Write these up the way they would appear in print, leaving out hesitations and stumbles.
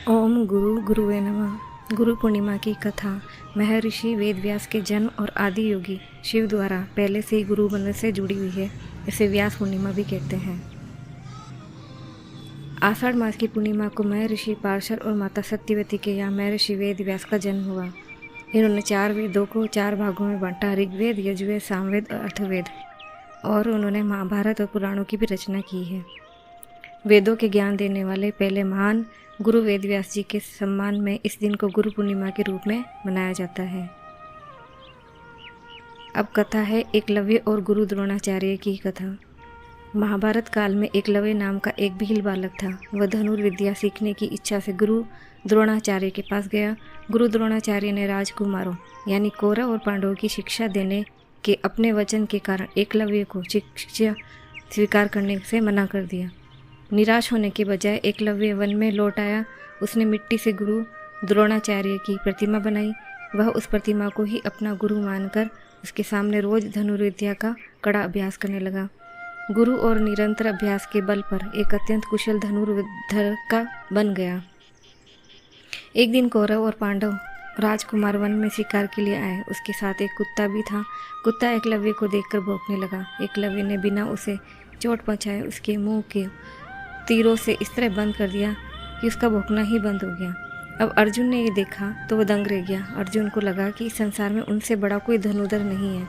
ओम गुरु गुरुवे नमः। गुरु पूर्णिमा की कथा महर्षि वेदव्यास के जन्म और आदि योगी शिव द्वारा पहले से ही गुरु बनने से जुड़ी हुई है। इसे व्यास पूर्णिमा भी कहते हैं। आषाढ़ मास की पूर्णिमा को महर्षि पार्शर और माता सत्यवती के यहाँ महर्षि वेदव्यास का जन्म हुआ। इन्होंने 4 वेदों को 4 भागों में बांटा, ऋग्वेद, यजुर्वेद, सामवेद और अथर्ववेद, और उन्होंने महाभारत और पुराणों की भी रचना की है। वेदों के ज्ञान देने वाले पहले महान गुरु वेदव्यास जी के सम्मान में इस दिन को गुरु पूर्णिमा के रूप में मनाया जाता है। अब कथा है एकलव्य और गुरु द्रोणाचार्य की कथा। महाभारत काल में एकलव्य नाम का एक भील बालक था। वह धनुर्विद्या सीखने की इच्छा से गुरु द्रोणाचार्य के पास गया। गुरु द्रोणाचार्य ने राजकुमारों यानी कौरव और पांडवों की शिक्षा देने के अपने वचन के कारण एकलव्य को शिक्षा स्वीकार करने से मना कर दिया। निराश होने के बजाय एकलव्य वन में लौट आया। उसने मिट्टी से गुरु द्रोणाचार्य की प्रतिमा बनाई। वह उस प्रतिमा को ही अपना गुरु मानकर उसके सामने रोज धनुर्विद्या का कड़ा अभ्यास करने लगा। गुरु और निरंतर अभ्यास के बल पर एक अत्यंत कुशल धनुर्धर का बन गया। एक दिन कौरव और पांडव राजकुमार वन में शिकार के लिए आए। उसके साथ एक कुत्ता भी था। कुत्ता एकलव्य को देखकर भौंकने लगा। एकलव्य ने बिना उसे चोट पहुंचाए उसके मुंह के तीरों से इस तरह बंद कर दिया कि उसका भौंकना ही बंद हो गया। अब अर्जुन ने ये देखा तो वह दंग रह गया। अर्जुन को लगा कि इस संसार में उनसे बड़ा कोई धनुर्धर नहीं है।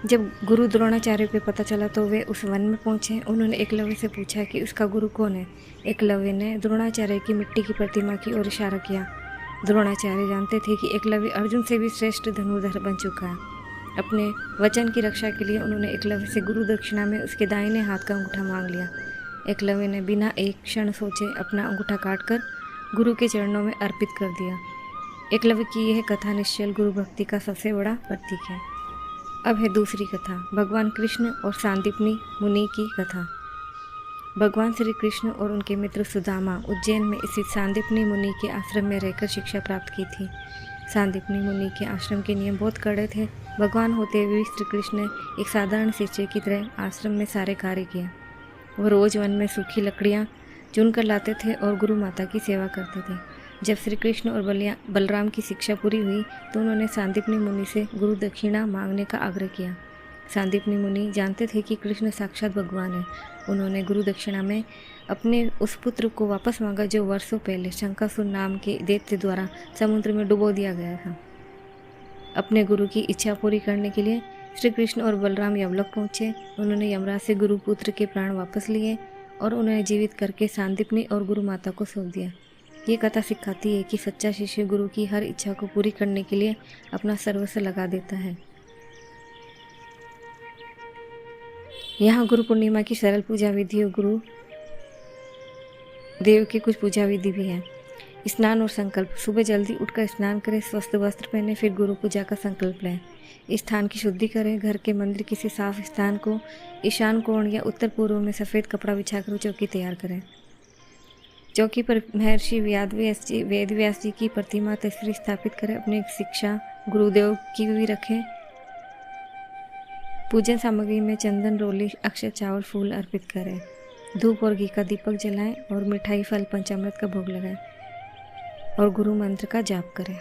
जब गुरु द्रोणाचार्य को पता चला तो वे उस वन में पहुंचे। उन्होंने एकलव्य से पूछा कि उसका गुरु कौन है। एकलव्य ने द्रोणाचार्य की मिट्टी की प्रतिमा की ओर इशारा किया। द्रोणाचार्य जानते थे कि एकलव्य अर्जुन से भी श्रेष्ठ धनुर्धर बन चुका है। अपने वचन की रक्षा के लिए उन्होंने एकलव्य से गुरु दक्षिणा में उसके दाहिने हाथ का अंगूठा मांग लिया। एकलव्य ने बिना एक क्षण सोचे अपना अंगूठा काटकर गुरु के चरणों में अर्पित कर दिया। एकलव्य की यह कथा निश्चल गुरु भक्ति का सबसे बड़ा प्रतीक है। अब है दूसरी कथा, भगवान कृष्ण और सांदीपनी मुनि की कथा। भगवान श्री कृष्ण और उनके मित्र सुदामा उज्जैन में स्थित सांदीपनी मुनि के आश्रम में रहकर शिक्षा प्राप्त की थी। सांदीपनी मुनि के आश्रम के नियम बहुत कड़े थे। भगवान होते हुए श्री कृष्ण ने एक साधारण शिष्य की तरह आश्रम में सारे कार्य किए। वह रोज वन में सूखी लकड़ियाँ चुनकर लाते थे और गुरु माता की सेवा करते थे। जब श्री कृष्ण और बलराम की शिक्षा पूरी हुई तो उन्होंने सांदीपनी मुनि से गुरु दक्षिणा मांगने का आग्रह किया। सांदीपनी मुनि जानते थे कि कृष्ण साक्षात भगवान है। उन्होंने गुरु दक्षिणा में अपने उस पुत्र को वापस मांगा जो वर्षों पहले शंकासुर नाम के दैत्य द्वारा समुद्र में डुबो दिया गया था। अपने गुरु की इच्छा पूरी करने के लिए श्री कृष्ण और बलराम यमलोक पहुँचे। उन्होंने यमराज से गुरु पुत्र के प्राण वापस लिए और उन्हें जीवित करके सांदीपनी और गुरु माता को सौंप दिया। ये कथा सिखाती है कि सच्चा शिष्य गुरु की हर इच्छा को पूरी करने के लिए अपना सर्वस्व लगा देता है। यहाँ गुरु पूर्णिमा की सरल पूजा विधि और गुरु देव की कुछ पूजा विधि भी है। स्नान और संकल्प। सुबह जल्दी उठकर स्नान करें, स्वस्थ वस्त्र पहने, फिर गुरु पूजा का संकल्प लें। स्थान की शुद्धि करें। घर के मंदिर किसी साफ स्थान को ईशान कोण या उत्तर पूर्व में सफ़ेद कपड़ा बिछाकर चौकी तैयार करें। चौकी पर महर्षि वेदव्यास जी की प्रतिमा तस्वीर स्थापित करें। अपनी शिक्षा गुरुदेव की भी रखें। पूजन सामग्री में चंदन, रोली, अक्षत, चावल, फूल अर्पित करें। धूप और घी का दीपक जलाएं और मिठाई, फल, पंचामृत का भोग लगाएं और गुरु मंत्र का जाप करें।